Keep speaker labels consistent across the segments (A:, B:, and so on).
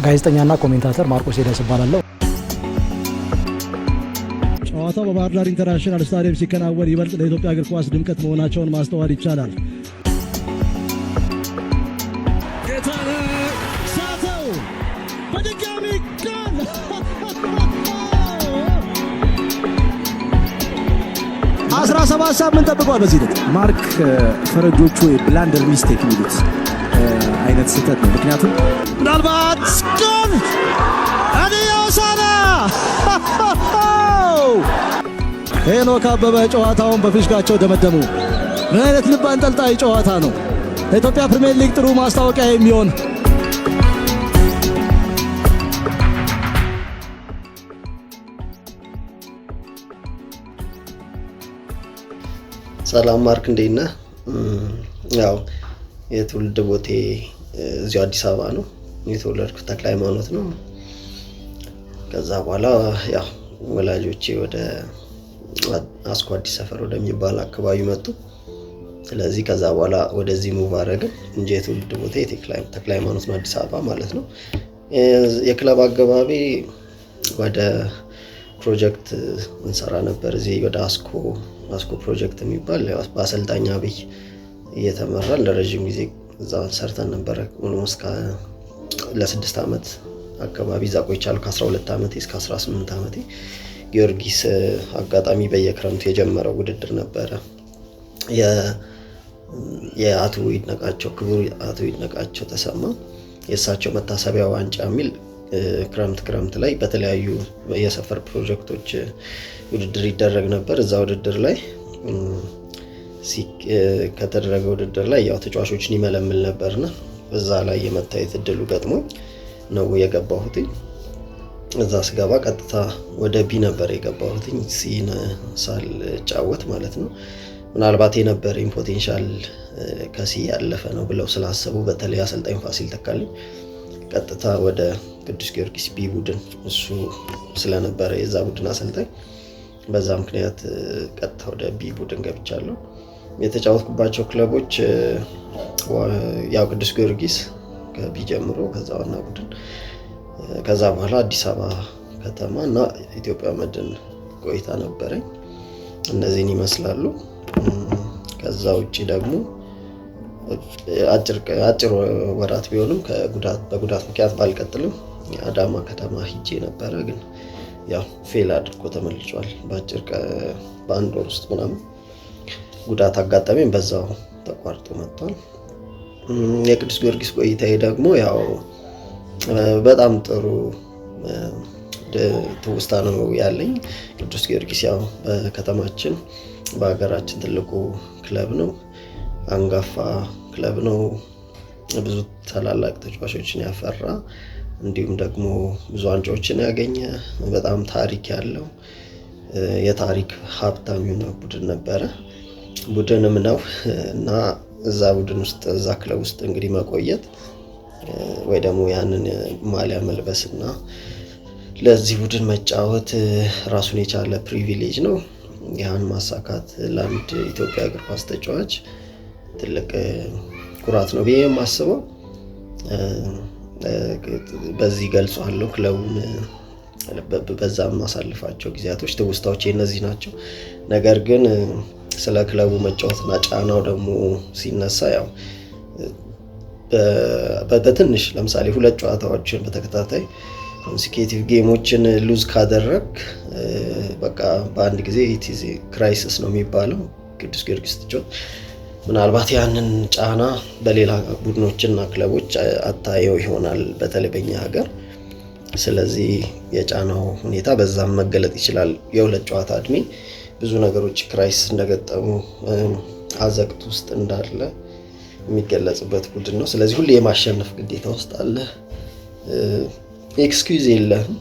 A: ጋዜጠኛና ኮሜንታተር ማርቆስ ሄደስ እባላለሁ።
B: ጨዋታው በባህር ዳር ኢንተርናሽናል ስታዲየም ሲከናወን ይበልጥ ለኢትዮጵያ እግር ኳስ ድምቀት መሆናቸውን ማስተዋል ይቻላል። ሳተው በድጋሚ ጎል! 17 ሳምንት ጠብቋል። በዚህ ልክ
C: ማርክ ፈረጆቹ ብላንደር ሚስቴክ የሚሉት አይነት ስህተት ነው። ምክንያቱም
B: ምናልባት ጎል አዲዮሳና ሄኖክ አበበ ጨዋታውን በፊሽካቸው ደመደሙ። ምን አይነት ልብ አንጠልጣይ ጨዋታ ነው! ለኢትዮጵያ ፕሪሚየር ሊግ ጥሩ ማስታወቂያ የሚሆን
D: ሰላም ማርክ እንዴት ነህ? ያው የትውልድ ቦቴ እዚሁ አዲስ አበባ ነው። የተወለድኩት ተክለ ሃይማኖት ነው። ከዛ በኋላ ያው ወላጆቼ ወደ አስኮ አዲስ ሰፈር ወደሚባል አካባቢ መጡ። ስለዚህ ከዛ በኋላ ወደዚህ ሙቭ አደረግን እንጂ የትውልድ ቦቴ ተክለ ሃይማኖት ነው፣ አዲስ አበባ ማለት ነው። የክለብ አገባቢ ወደ ፕሮጀክት እንሰራ ነበር። እዚህ ወደ አስኮ ፕሮጀክት የሚባል በአሰልጣኝ አብይ እየተመራ ለረጅም ጊዜ እዛ ሰርተን ነበር። ኦልሞስት ለ6 ዓመት አካባቢ እዛ ቆይቻለሁ። ከ12 ዓመቴ እስከ 18 ዓመቴ ጊዮርጊስ አጋጣሚ በየክረምቱ የጀመረው ውድድር ነበረ። የአቶ ይድነቃቸው ክቡር አቶ ይድነቃቸው ተሰማ የእሳቸው መታሰቢያ ዋንጫ የሚል ክረምት ላይ በተለያዩ የሰፈር ፕሮጀክቶች ውድድር ይደረግ ነበር። እዛ ውድድር ላይ ከተደረገ ውድድር ላይ ያው ተጫዋቾችን ይመለምል ነበርና እዛ ላይ የመታየት እድሉ ገጥሞኝ ነው የገባሁት። እዛ ስገባ ቀጥታ ወደ ቢ ነበር የገባሁት፣ ሲን ሳልጫወት ማለት ነው። ምናልባት የነበረኝ ፖቴንሻል ከሲ ያለፈ ነው ብለው ስላሰቡ በተለይ አሰልጣኝ ፋሲል ተካልኝ ቀጥታ ወደ ቅዱስ ጊዮርጊስ ቢ ቡድን እሱ ስለነበረ የዛ ቡድን አሰልጣኝ፣ በዛ ምክንያት ቀጥታ ወደ ቢ ቡድን ገብቻለሁ። የተጫወትኩባቸው ክለቦች ያው ቅዱስ ጊዮርጊስ ከቢ ጀምሮ ከዛ ዋና ቡድን፣ ከዛ በኋላ አዲስ አበባ ከተማ እና ኢትዮጵያ መድን ቆይታ ነበረኝ። እነዚህን ይመስላሉ። ከዛ ውጪ ደግሞ አጭር ወራት ቢሆንም በጉዳት ምክንያት ባልቀጥልም አዳማ ከተማ ሂጄ ነበረ፣ ግን ያው ፌል አድርጎ ተመልሷል። በአንድ ወር ውስጥ ምናምን ጉዳት አጋጣሚም በዛው ተቋርጦ መጥቷል። የቅዱስ ጊዮርጊስ ቆይታዬ ደግሞ ያው በጣም ጥሩ ትውስታ ነው ያለኝ። ቅዱስ ጊዮርጊስ ያው በከተማችን በሀገራችን ትልቁ ክለብ ነው፣ አንጋፋ ክለብ ነው። ብዙ ታላላቅ ተጫዋቾችን ያፈራ እንዲሁም ደግሞ ብዙ ዋንጫዎችን ያገኘ በጣም ታሪክ ያለው የታሪክ ሀብታም የሆነ ቡድንም ነው እና እዛ ቡድን ውስጥ እዛ ክለብ ውስጥ እንግዲህ መቆየት ወይ ደግሞ ያንን ማሊያ መልበስና ለዚህ ቡድን መጫወት ራሱን የቻለ ፕሪቪሌጅ ነው። ያን ማሳካት ለአንድ ኢትዮጵያ እግር ኳስ ተጫዋች ትልቅ ኩራት ነው ብዬ የማስበው። በዚህ ገልጿለሁ። ክለቡን በዛም ማሳልፋቸው ጊዜያቶች ትውስታዎች እነዚህ ናቸው። ነገር ግን ስለ ክለቡ መጫወትና ጫናው ደግሞ ሲነሳ ያው በትንሽ ለምሳሌ 2 ጨዋታዎችን በተከታታይ ኮንሲኪዩቲቭ ጌሞችን ሉዝ ካደረግ በቃ በአንድ ጊዜ ኢቲዚ ክራይሲስ ነው የሚባለው። ቅዱስ ጊዮርጊስ ተጫወት ምናልባት ያንን ጫና በሌላ ቡድኖችና ክለቦች አታየው ይሆናል፣ በተለይ በእኛ ሀገር። ስለዚህ የጫናው ሁኔታ በዛም መገለጥ ይችላል። የ2 ጨዋታ እድሜ ብዙ ነገሮች ክራይሲስ እንደገጠሙ አዘቅት ውስጥ እንዳለ የሚገለጽበት ቡድን ነው። ስለዚህ ሁሌ የማሸነፍ ግዴታ ውስጥ አለ። ኤክስኪዩዝ የለህም።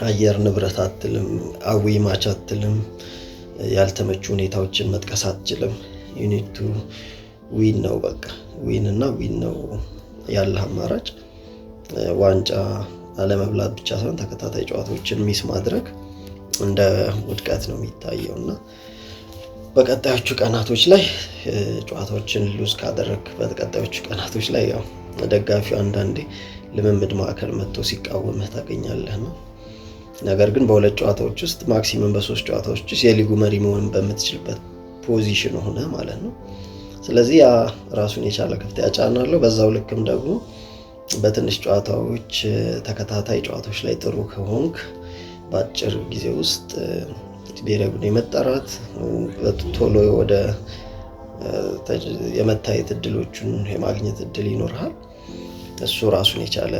D: አየር ንብረት አትልም፣ አዊ ማች አትልም፣ ያልተመቹ ሁኔታዎችን መጥቀስ አትችልም። ዩኒቱ ዊን ነው፣ በቃ ዊን ነው ያለ አማራጭ። ዋንጫ አለመብላት ብቻ ሳይሆን ተከታታይ ጨዋታዎችን ሚስ ማድረግ እንደ ውድቀት ነው የሚታየውና በቀጣዮቹ ቀናቶች ላይ ጨዋታዎችን ሉዝ ካደረግ በቀጣዮቹ ቀናቶች ላይ ያው ደጋፊው አንዳንዴ ልምምድ ማዕከል መጥቶ ሲቃወምህ ታገኛለህ ነው። ነገር ግን በሁለት ጨዋታዎች ውስጥ ማክሲመም በ3 ጨዋታዎች ውስጥ የሊጉ መሪ መሆን በምትችልበት ፖዚሽን ሆነ ማለት ነው። ስለዚህ ያ ራሱን የቻለ ከፍተኛ ጫና አለው። በዛው ልክም ደግሞ በትንሽ ጨዋታዎች ተከታታይ ጨዋታዎች ላይ ጥሩ ከሆንክ በአጭር ጊዜ ውስጥ ብሔራዊ ቡድን የመጠራት ቶሎ ወደ የመታየት እድሎቹን የማግኘት እድል ይኖርሃል። እሱ ራሱን የቻለ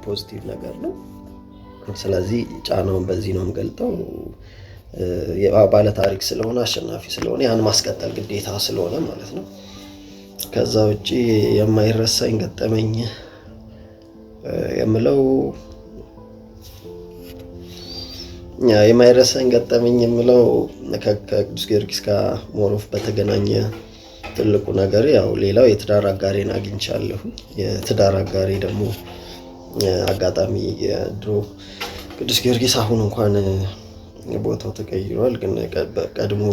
D: ፖዚቲቭ ነገር ነው። ስለዚህ ጫናውን በዚህ ነው የምገልጠው። ባለ ታሪክ ስለሆነ አሸናፊ ስለሆነ ያን ማስቀጠል ግዴታ ስለሆነ ማለት ነው። ከዛ ውጪ የማይረሳኝ ገጠመኝ የምለው ከቅዱስ ጊዮርጊስ ጋር ሞሮፍ በተገናኘ ትልቁ ነገር ያው ሌላው የትዳር አጋሬን አግኝቻለሁ። የትዳር አጋሬ ደግሞ አጋጣሚ የድሮ ቅዱስ ጊዮርጊስ አሁን እንኳን ቦታው ተቀይሯል፣ ግን ቀድሞ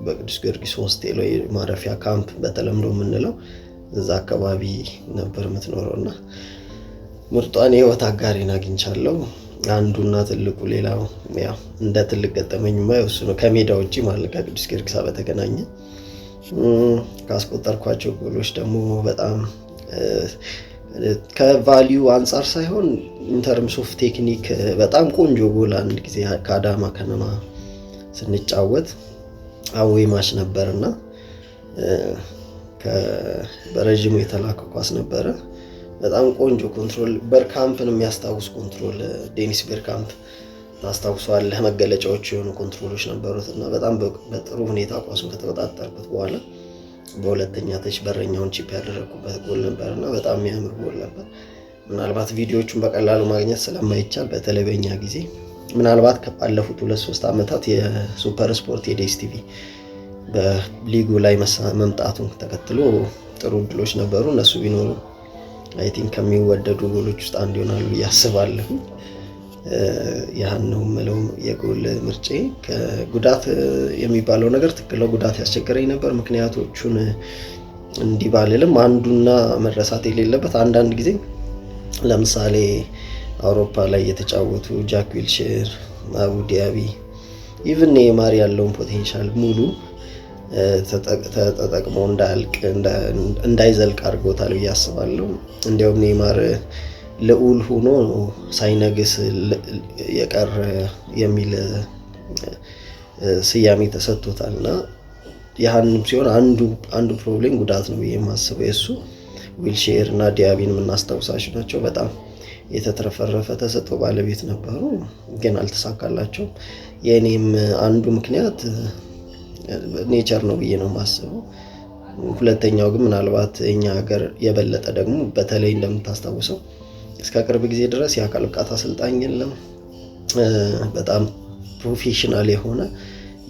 D: በቅዱስ ጊዮርጊስ ሆስቴል ወይ ማረፊያ ካምፕ በተለምዶ የምንለው እዛ አካባቢ ነበር የምትኖረው እና ምርጧን የህይወት አጋሬን አግኝቻለሁ። አንዱና ትልቁ ሌላው ያው እንደ ትልቅ ገጠመኝማ እሱ ነው። ከሜዳ ውጪ ማለት ከቅዱስ ጊዮርጊስ በተገናኘ ካስቆጠርኳቸው ጎሎች ደግሞ በጣም ከቫልዩ አንጻር ሳይሆን ኢንተርምስ ኦፍ ቴክኒክ በጣም ቆንጆ ጎል አንድ ጊዜ ከአዳማ ከነማ ስንጫወት አዌይ ማች ነበርና በረዥሙ የተላከ ኳስ ነበረ። በጣም ቆንጆ ኮንትሮል በርካምፕን የሚያስታውስ ኮንትሮል ዴኒስ ቤርካምፕ ታስታውሷለህ። መገለጫዎች የሆኑ ኮንትሮሎች ነበሩት እና በጣም በጥሩ ሁኔታ ኳሱን ከተቆጣጠርኩት በኋላ በሁለተኛ ተች በረኛውን ቺፕ ያደረኩበት ጎል ነበርና በጣም የሚያምር ጎል ነበር። ምናልባት ቪዲዮቹን በቀላሉ ማግኘት ስለማይቻል በተለይ በእኛ ጊዜ ምናልባት ከባለፉት 2-3 ዓመታት የሱፐር ስፖርት የዲኤስቲቪ በሊጉ ላይ መምጣቱን ተከትሎ ጥሩ እድሎች ነበሩ። እነሱ ቢኖሩ አይ ቲንክ ከሚወደዱ ጎሎች ውስጥ አንዱ ይሆናሉ ያስባለሁ። ያን ነው የምለው የጎል ምርጬ። ከጉዳት የሚባለው ነገር ትክክል ነው። ጉዳት ያስቸገረኝ ነበር። ምክንያቶቹን እንዲህ ባልልም አንዱና መረሳት የሌለበት አንዳንድ ጊዜ ለምሳሌ አውሮፓ ላይ የተጫወቱ ጃክ ዊልሼር፣ አቡ ዲያቢ ኢቭን ኔይማር ያለውን ፖቴንሻል ሙሉ ተጠቅሞ እንዳይዘልቅ አድርጎታል ብዬ አስባለሁ። እንዲያውም ኔይማር ልዑል ሆኖ ሳይነግስ የቀረ የሚል ስያሜ ተሰጥቶታልና ያህንም ሲሆን አንዱ ፕሮብሌም ጉዳት ነው ብዬ የማስበው የሱ ዊልሼር እና ዲያቢን የምናስታውሳቸው ናቸው። በጣም የተትረፈረፈ ተሰጥኦ ባለቤት ነበሩ፣ ግን አልተሳካላቸውም። የእኔም አንዱ ምክንያት ኔቸር ነው ብዬ ነው የማስበው። ሁለተኛው ግን ምናልባት እኛ ሀገር የበለጠ ደግሞ በተለይ እንደምታስታውሰው እስከ ቅርብ ጊዜ ድረስ የአካል ብቃት አሰልጣኝ የለም። በጣም ፕሮፌሽናል የሆነ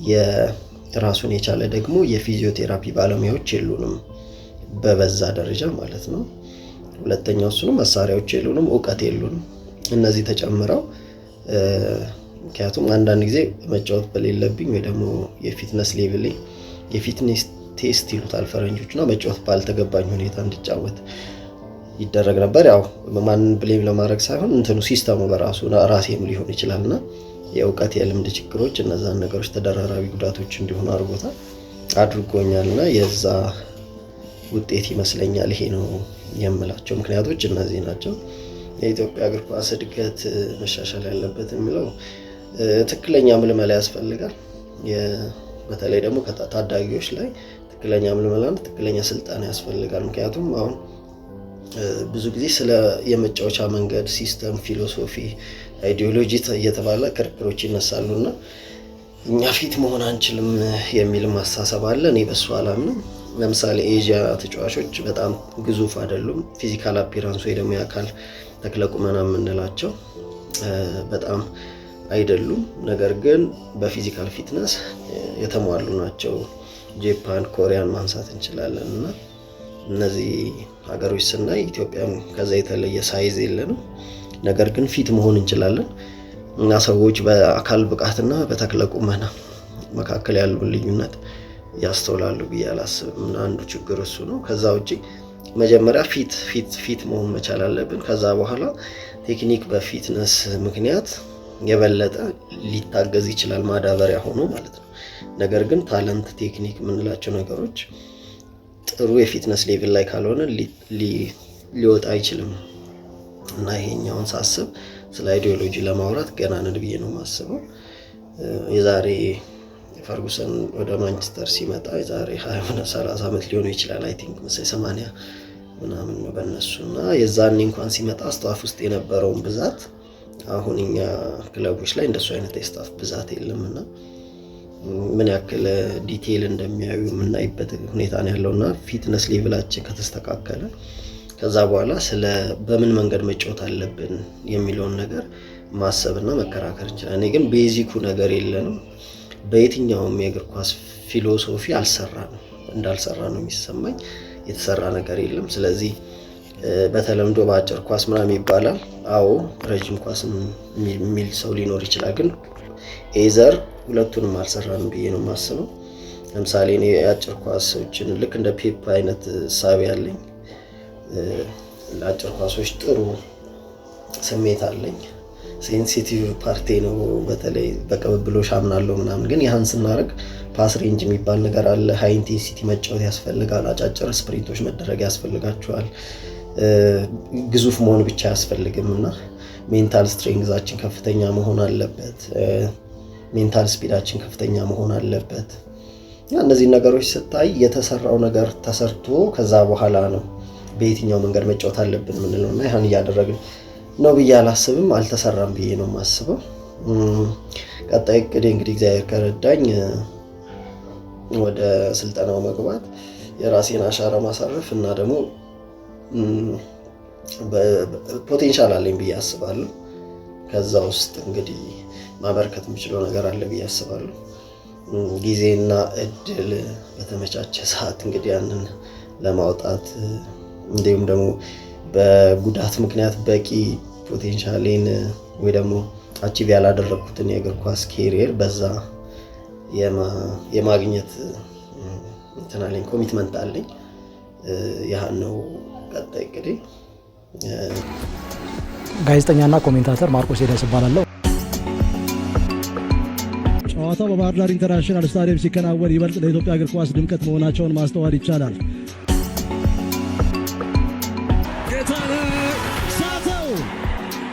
D: የራሱን የቻለ ደግሞ የፊዚዮቴራፒ ባለሙያዎች የሉንም በበዛ ደረጃ ማለት ነው። ሁለተኛው እሱ ነው፣ መሳሪያዎች የሉንም፣ እውቀት የሉንም። እነዚህ ተጨምረው ምክንያቱም አንዳንድ ጊዜ መጫወት በሌለብኝ ወይ ደግሞ የፊትነስ ሌቭል የፊትነስ ቴስት ይሉታል ፈረንጆችና መጫወት ባልተገባኝ ሁኔታ እንድጫወት ይደረግ ነበር። ያው ማንን ብሌም ለማድረግ ሳይሆን እንትኑ ሲስተሙ በራሱ ራሴም ሊሆን ይችላልና የእውቀት የልምድ ችግሮች እነዛን ነገሮች ተደራራቢ ጉዳቶች እንዲሆኑ አድርጎኛልና የዛ ውጤት ይመስለኛል። ይሄ ነው የምላቸው ምክንያቶች እነዚህ ናቸው። የኢትዮጵያ እግር ኳስ እድገት መሻሻል ያለበት የሚለው ትክክለኛ ምልመላ ያስፈልጋል። በተለይ ደግሞ ከታዳጊዎች ላይ ትክክለኛ ምልመላና ትክክለኛ ስልጠና ያስፈልጋል። ምክንያቱም አሁን ብዙ ጊዜ ስለ የመጫወቻ መንገድ፣ ሲስተም፣ ፊሎሶፊ፣ አይዲዮሎጂ እየተባለ ክርክሮች ይነሳሉና እኛ ፊት መሆን አንችልም የሚል ማሳሰብ አለ። እኔ በሱ አላምንም። ለምሳሌ ኤዥያ ተጫዋቾች በጣም ግዙፍ አይደሉም። ፊዚካል አፒራንስ ወይ ደግሞ የአካል ተክለ ቁመና የምንላቸው በጣም አይደሉም። ነገር ግን በፊዚካል ፊትነስ የተሟሉ ናቸው። ጃፓን፣ ኮሪያን ማንሳት እንችላለን እና እነዚህ ሀገሮች ስናይ ኢትዮጵያም ከዛ የተለየ ሳይዝ የለንም። ነገር ግን ፊት መሆን እንችላለን እና ሰዎች በአካል ብቃትና በተክለ ቁመና መካከል ያለውን ልዩነት ያስተውላሉ ብዬ አላስብም። እና አንዱ ችግር እሱ ነው። ከዛ ውጪ መጀመሪያ ፊት መሆን መቻል አለብን። ከዛ በኋላ ቴክኒክ በፊትነስ ምክንያት የበለጠ ሊታገዝ ይችላል ማዳበሪያ ሆኖ ማለት ነው። ነገር ግን ታለንት፣ ቴክኒክ የምንላቸው ነገሮች ጥሩ የፊትነስ ሌቭል ላይ ካልሆነ ሊወጣ አይችልም እና ይሄኛውን ሳስብ ስለ አይዲዮሎጂ ለማውራት ገና ነን ብዬ ነው የማስበው። የዛሬ ፈርጉሰን ወደ ማንቸስተር ሲመጣ የዛሬ 20-30 ዓመት ሊሆን ይችላል። አይ ቲንክ 80 ምናምን ነው በእነሱና የዛኔ እንኳን ሲመጣ ስታፍ ውስጥ የነበረውን ብዛት አሁን እኛ ክለቦች ላይ እንደሱ አይነት የስታፍ ብዛት የለምና ምን ያክል ዲቴይል እንደሚያዩ የምናይበት ሁኔታ ነው ያለውና ፊትነስ ሌቭላችን ከተስተካከለ ከዛ በኋላ ስለ በምን መንገድ መጫወት አለብን የሚለውን ነገር ማሰብና መከራከር እንችላለን። እኔ ግን ቤዚኩ ነገር የለንም። በየትኛውም የእግር ኳስ ፊሎሶፊ እንዳልሰራ ነው የሚሰማኝ። የተሰራ ነገር የለም። ስለዚህ በተለምዶ በአጭር ኳስ ምናምን ይባላል። አዎ ረጅም ኳስ የሚል ሰው ሊኖር ይችላል። ግን ኤዘር ሁለቱንም አልሰራንም ብዬ ነው የማስበው። ለምሳሌ እኔ የአጭር ኳሶችን ልክ እንደ ፔፕ አይነት ሳቢ ያለኝ ለአጭር ኳሶች ጥሩ ስሜት አለኝ። ሴንሲቲቭ ፓርቴ ነው። በተለይ በቅብብሎሽ አምናለሁ ምናምን። ግን ያህን ስናደርግ ፓስ ሬንጅ የሚባል ነገር አለ። ሃይ ኢንቴንሲቲ መጫወት ያስፈልጋል። አጫጭር ስፕሪንቶች መደረግ ያስፈልጋቸዋል። ግዙፍ መሆን ብቻ አያስፈልግም እና ሜንታል ስትሬንግዛችን ከፍተኛ መሆን አለበት። ሜንታል ስፒዳችን ከፍተኛ መሆን አለበት። እነዚህ ነገሮች ስታይ የተሰራው ነገር ተሰርቶ ከዛ በኋላ ነው በየትኛው መንገድ መጫወት አለብን ምንለውና ያን እያደረግን ነው ብዬ አላስብም። አልተሰራም ብዬ ነው የማስበው። ቀጣይ እቅዴ እንግዲህ እግዚአብሔር ከረዳኝ ወደ ስልጠናው መግባት፣ የራሴን አሻራ ማሳረፍ እና ደግሞ ፖቴንሻል አለኝ ብዬ አስባለሁ። ከዛ ውስጥ እንግዲህ ማበርከት የምችለው ነገር አለ ብዬ አስባለሁ። ጊዜና እድል በተመቻቸ ሰዓት እንግዲህ ያንን ለማውጣት እንዲሁም ደግሞ በጉዳት ምክንያት በቂ ፖቴንሻሌን ወይ ደግሞ አቺቭ ያላደረኩትን የእግር ኳስ ኬሪየር በዛ የማግኘት እንትን አለኝ፣ ኮሚትመንት አለኝ። ያን ነው ቀጣይ እንግዲህ።
A: ጋዜጠኛና ኮሜንታተር ማርቆስ ሄደስ እባላለሁ።
B: ጨዋታው በባህር ዳር ኢንተርናሽናል ስታዲየም ሲከናወን ይበልጥ ለኢትዮጵያ እግር ኳስ ድምቀት መሆናቸውን ማስተዋል ይቻላል። ሳተው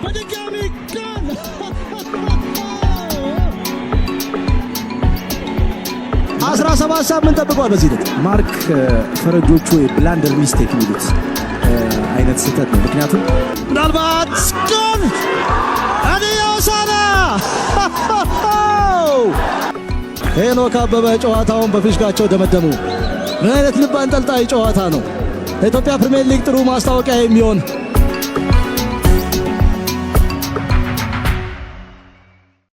B: በድጋሚ ጎል! 17 ሳምንት ጠብቋል። በዚህ ልክ
C: ማርክ ፈረጆቹ ብላንደር ሚስቴክ የሚሉት አይነት ስህተት ነው። ምክንያቱም
B: ምናልባት ጎል አዲዮሳና ሄኖክ አበበ ጨዋታውን በፊሽካቸው ደመደሙ። ምን አይነት ልብ አንጠልጣይ ጨዋታ ነው! ለኢትዮጵያ ፕሪሚየር ሊግ ጥሩ ማስታወቂያ የሚሆን